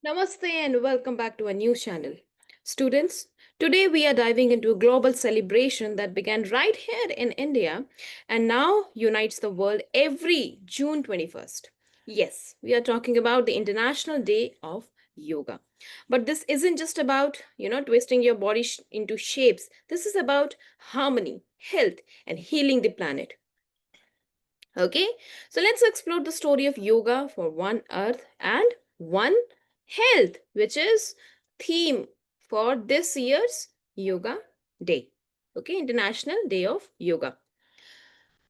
Namaste and welcome back to a new channel. Students, today we are diving into a global celebration that began right here in India and now unites the world every June 21st. Yes, we are talking about the International Day of Yoga. But this isn't just about, twisting your body into shapes. This is about harmony, health, and healing the planet. Okay, so let's explore the story of yoga for one earth and one health, which is theme for this year's Yoga Day. Okay, International Day of Yoga.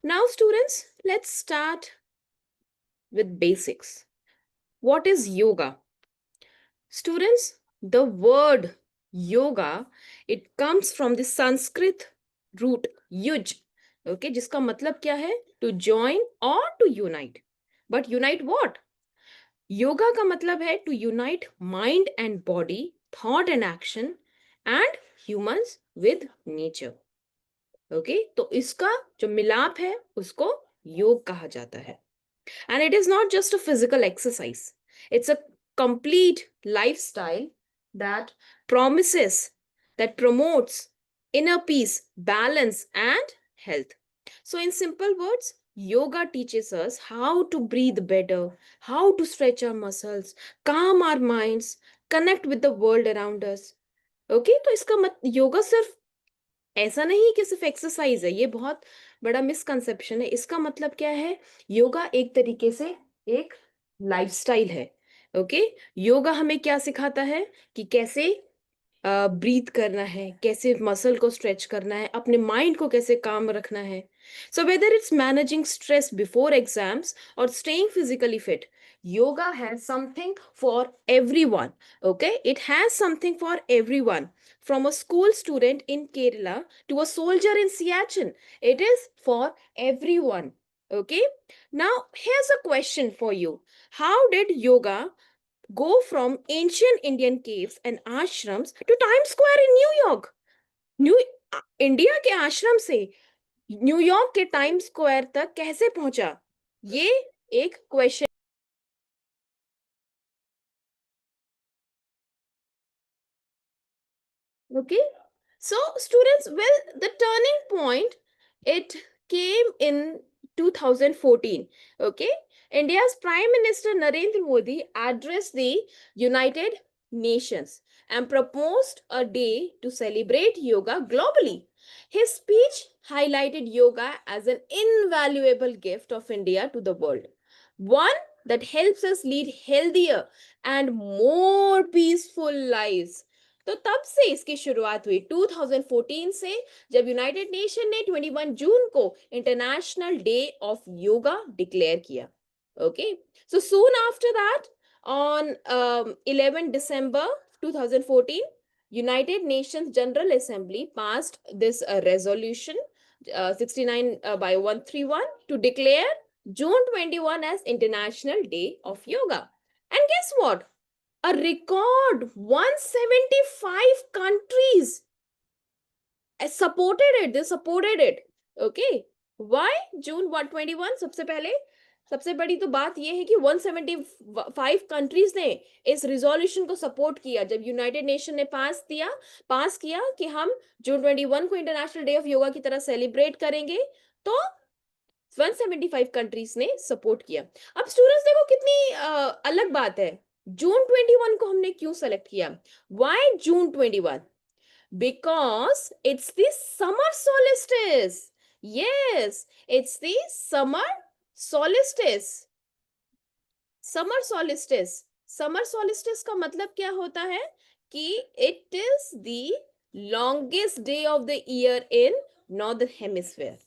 Now, students, let's start with basics. What is yoga? Students, the word yoga, it comes from the Sanskrit root yuj, okay, जिसका मतलब क्या है? To join or to unite. But unite what? Yoga का मतलब है to unite mind and body, thought and action, and humans with nature. Okay, तो इसका जो मिलाप है उसको योग कहा जाता है. And it is not just a physical exercise, it's a complete lifestyle that promises, that promotes inner peace, balance, and health. So, in simple words, yoga teaches us how to breathe better, how to stretch our muscles, calm our minds, connect with the world around us. Okay, तो इसका मत योगा सिर्फ ऐसा नहीं कि सिर्फ exercise है, ये बहुत बड़ा मिसकंसेप्शन है. इसका मतलब क्या है? योगा एक तरीके से एक लाइफस्टाइल है. ओके, योगा हमें क्या सिखाता है कि कैसे ब्रीथ करना है, कैसे मसल को स्ट्रेच करना है, अपने माइंड को कैसे काम रखना है. So whether it's managing stress before exams और staying physically fit, yoga has something for everyone. Okay, it has something for everyone, from a school student in Kerala to a soldier in Siachen. It is for everyone. Okay, now here's a question for you. How did yoga go from ancient Indian caves and ashrams to Times Square in New York? New India के आश्रम से New York के time square तक कैसे पहुंचा? ये एक question. Okay, so students, well, the turning point, it came in 2014. Okay, India's Prime Minister Narendra Modi addressed the United Nations and proposed a day to celebrate yoga globally. His speech highlighted yoga as an invaluable gift of India to the world, one that helps us lead healthier and more peaceful lives. तो तब से इसकी शुरुआत हुई 2014 से, जब United nation ने 21 June को International Day of Yoga declare किया. Okay, so soon after that, on 11 December 2014, United Nations General Assembly passed this resolution 69 by 131 to declare June 21 as International Day of Yoga. And guess what? A record 175 countries supported it. They supported it. Okay, why June 121? सबसे बड़ी तो बात ये है कि 175 countries ने इस resolution को सपोर्ट किया जब यूनाइटेड नेशन ने पास किया कि हम जून 21 को इंटरनेशनल डे ऑफ योगा की तरह सेलिब्रेट करेंगे. तो 175 कंट्रीज ने सपोर्ट किया. अब स्टूडेंट्स देखो कितनी अलग बात है. जून 21 को हमने क्यों सेलेक्ट किया? Why June 21? Because it's the summer solstice. Yes, it's the summer solstice. Summer solstice, summer solstice का मतलब क्या होता है कि it is the longest day of the year in northern hemisphere.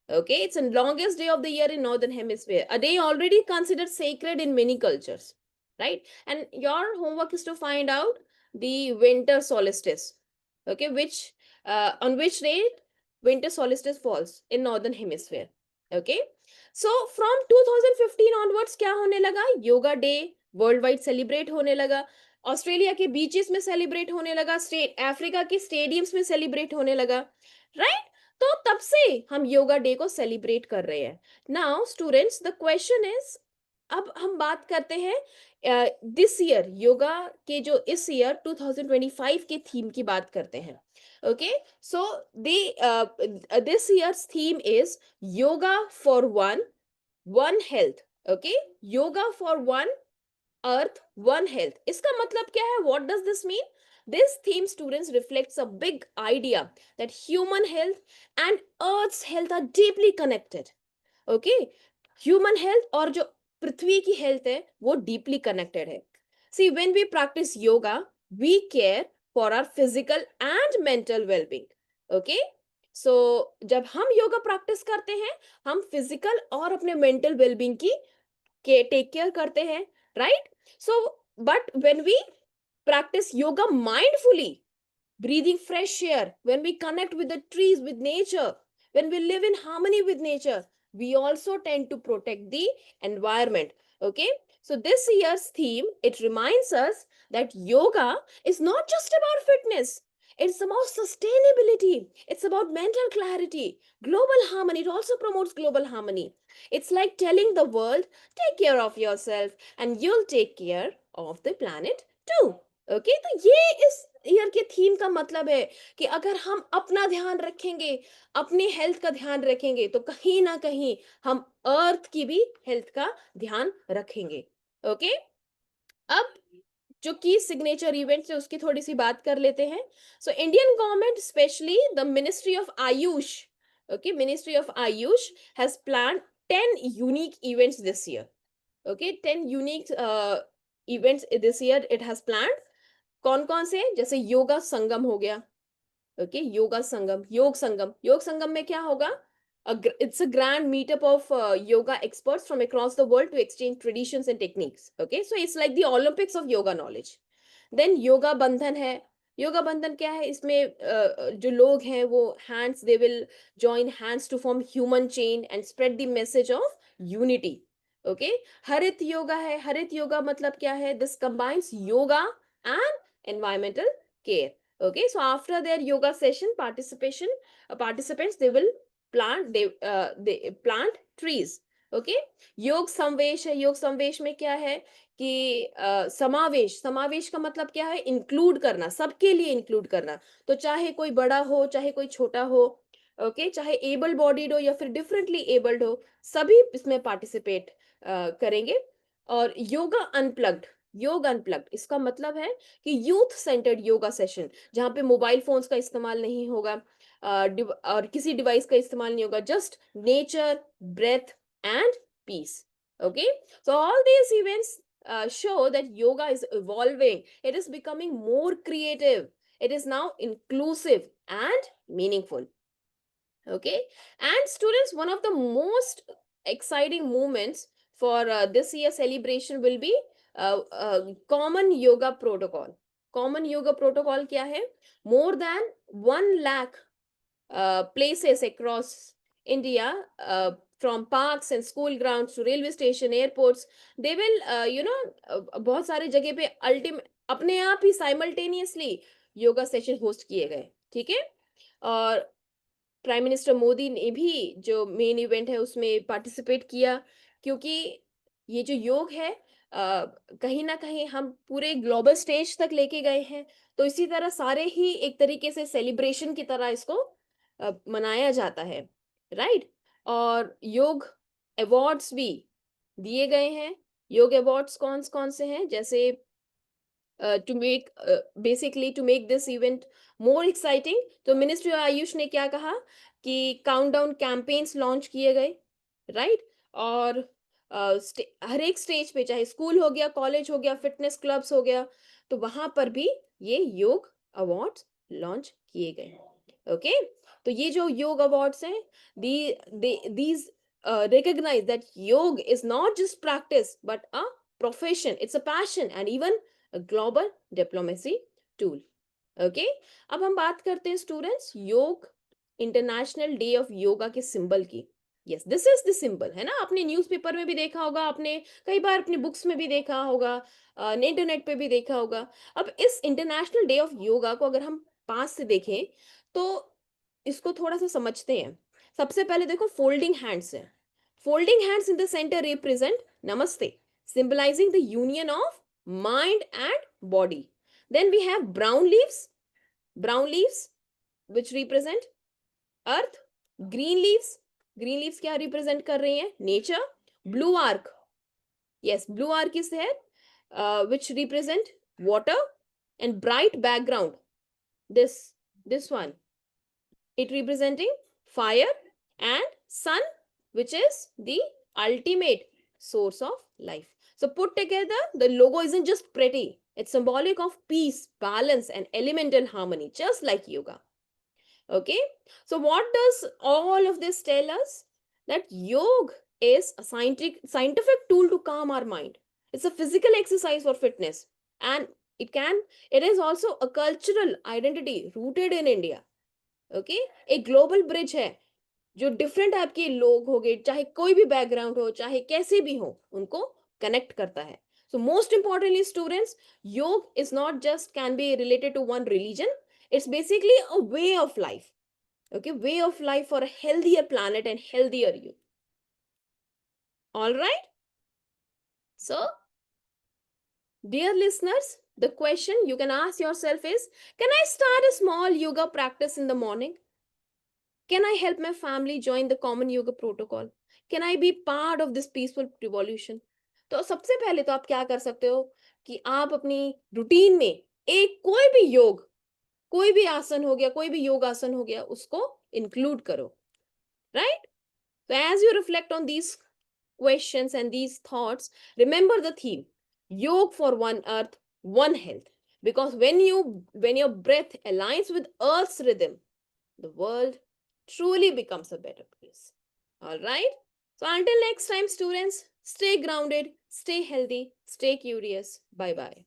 Okay, it's the longest day of the year in northern hemisphere, a day already considered sacred in many cultures, right? And your homework is to find out the winter solstice. Okay, which on which date winter solstice falls in northern hemisphere. Okay, so from 2015 onwards क्या होने लगा? Yoga day world wide celebrate होने लगा. Australia के beaches में celebrate होने लगा, Africa के स्टेडियम्स में सेलिब्रेट होने लगा, राइट? तो तब से हम योगा डे को सेलिब्रेट कर रहे हैं. Now students, the question is, अब हम बात करते हैं दिस ईयर योगा के, जो इस ईयर 2025 के थीम की बात करते हैं। Okay, so this year's theme is yoga for one, one health. Okay, yoga for one earth, one health, इसका मतलब क्या है? What does this mean? This theme students reflects a big idea that human health and earth's health are deeply connected. Okay, human health और जो पृथ्वी की health है वो deeply connected है। See, when we practise yoga we care for our physical and mental wellbeing. Okay, so जब हम yoga practice करते हैं हम फिजिकल और अपने मेंटल वेलबींग की के टेक केयर करते हैं, right? So but when we practice yoga mindfully, breathing fresh air, when we connect with the trees, with nature, when we live in harmony with nature, we also tend to protect the environment. Okay, so this year's theme, it reminds us that yoga is not just about fitness, it's about sustainability, it's about mental clarity, global harmony. It also promotes global harmony. It's like telling the world, take care of yourself and you'll take care of the planet too. Okay, तो ये इस year के theme का मतलब है कि अगर हम अपना ध्यान रखेंगे, अपनी हेल्थ का ध्यान रखेंगे, तो कहीं ना कहीं हम अर्थ की भी हेल्थ का ध्यान रखेंगे। ओके, अब जो की सिग्नेचर इवेंट्स है उसकी थोड़ी सी बात कर लेते हैं। So Indian government, specially the ministry of Ayush, okay, ministry of Ayush has plan 10 unique events this year. Okay, 10 unique events this year it has plan. कौन कौन से? जैसे योगा संगम हो गया। ओके, योगा संगम, योग संगम, योग संगम में क्या होगा? It's a grand meetup of yoga experts from across the world to exchange traditions and techniques. Okay, so it's like the Olympics of yoga knowledge. Then yoga बंधन है। योगा बंधन क्या है? इसमें जो लोग हैं वो hands, they will join hands to form human chain and spread the message of unity. Okay, हरित योगा है। हरित योगा मतलब क्या है? This combines yoga and environmental care. Okay, so after their yoga session participation, participants, they will they plant trees. Okay, योग संवेश है। योग संवेश में क्या है कि समावेश, समावेश का मतलब क्या है? इंक्लूड करना, सबके लिए इंक्लूड करना। तो चाहे कोई बड़ा हो चाहे कोई छोटा हो, ओके, चाहे एबल बॉडीड हो या फिर डिफरेंटली एबल्ड हो, सभी इसमें पार्टिसिपेट करेंगे। और योगा अनप्लग्ड, योग अनप्लग्ड इसका मतलब है कि यूथ सेंटर्ड योगा सेशन, जहाँ पे मोबाइल फोन्स का इस्तेमाल नहीं होगा, और किसी डिवाइस का इस्तेमाल नहीं होगा, just nature, breath and peace. Okay, so all these events show that yoga is evolving. It is becoming more creative. It is now inclusive and meaningful. Okay, and students, one of the most exciting moments for this year celebration will be common yoga protocol. Common yoga protocol क्या है? More than 1 lakh places across India, from parks and school grounds to railway station, airports, they will, बहुत सारे जगह पे ultimate अपने आप ही simultaneously yoga session host किए गए। ठीक है, और प्राइम मिनिस्टर मोदी ने भी जो मेन इवेंट है उसमें पार्टिसिपेट किया, क्योंकि ये जो योग है कहीं ना कहीं हम पूरे ग्लोबल स्टेज तक लेके गए हैं। तो इसी तरह सारे ही एक तरीके से सेलिब्रेशन की तरह इसको मनाया जाता है, राइट? और योग अवार्ड्स भी दिए गए हैं। योग अवार्ड्स कौन कौन से हैं? जैसे to make basically to make this event more exciting, तो मिनिस्ट्री ऑफ आयुष ने क्या कहा कि काउंटडाउन कैंपेन्स लॉन्च किए गए, राइट? और हर एक स्टेज पे, चाहे स्कूल हो गया, कॉलेज हो गया, फिटनेस क्लब्स हो गया, तो वहां पर भी ये योग अवार्ड्स लॉन्च किए गए। ओके, तो ये जो योग अवार्ड्स हैं, these recognize that yoga is not just practice but a profession, it's a passion and even a global diplomacy tool. Okay, अब हम बात करते हैं स्टूडेंट्स योग इंटरनेशनल डे ऑफ योगा के सिंबल की। Yes, this is the symbol, है ना? आपने न्यूज़पेपर में भी देखा होगा, आपने कई बार अपनी बुक्स में भी देखा होगा, इंटरनेट पे भी देखा होगा। अब इस इंटरनेशनल डे ऑफ योगा को अगर हम पास से देखें तो इसको थोड़ा सा समझते हैं। सबसे पहले देखो, फोल्डिंग हैंड्स है। Folding hands in the centre represent Namaste, symbolizing the union of mind and body. Then we have brown leaves, which represent earth. Green leaves क्या represent कर रही हैं? Nature. Blue arc, yes, blue arc is there, which represent water. And bright background, this one, it representing fire. And sun, which is the ultimate source of life. So put together, the logo isn't just pretty, it's symbolic of peace, balance, and elemental harmony, just like yoga. Okay, so what does all of this tell us? That yoga is a scientific tool to calm our mind. It's a physical exercise for fitness, and it is also a cultural identity rooted in India. Okay, a global bridge है जो different type के लोग हो गए, चाहे कोई भी background हो, चाहे कैसे भी हो, उनको कनेक्ट करता है. So most importantly, students, yoga is not just can be related to one religion. It's basically a way of life. Okay, way of life for a healthier planet and healthier you. All right. So, dear listeners, the question you can ask yourself is, can I start a small yoga practice in the morning? Can I help my family join the common yoga protocol? Can I be part of this peaceful revolution? तो सबसे पहले तो आप क्या कर सकते हो कि आप अपनी रूटीन में एक कोई भी आसन हो गया, कोई भी योग आसन हो गया, उसको इंक्लूड करो. Right? So as you reflect on these questions and these thoughts, remember the theme: yoga for one earth, one health. Because when your breath aligns with earth's rhythm, the world truly becomes a better place. All right? So until next time, students, stay grounded, stay healthy, stay curious. Bye bye.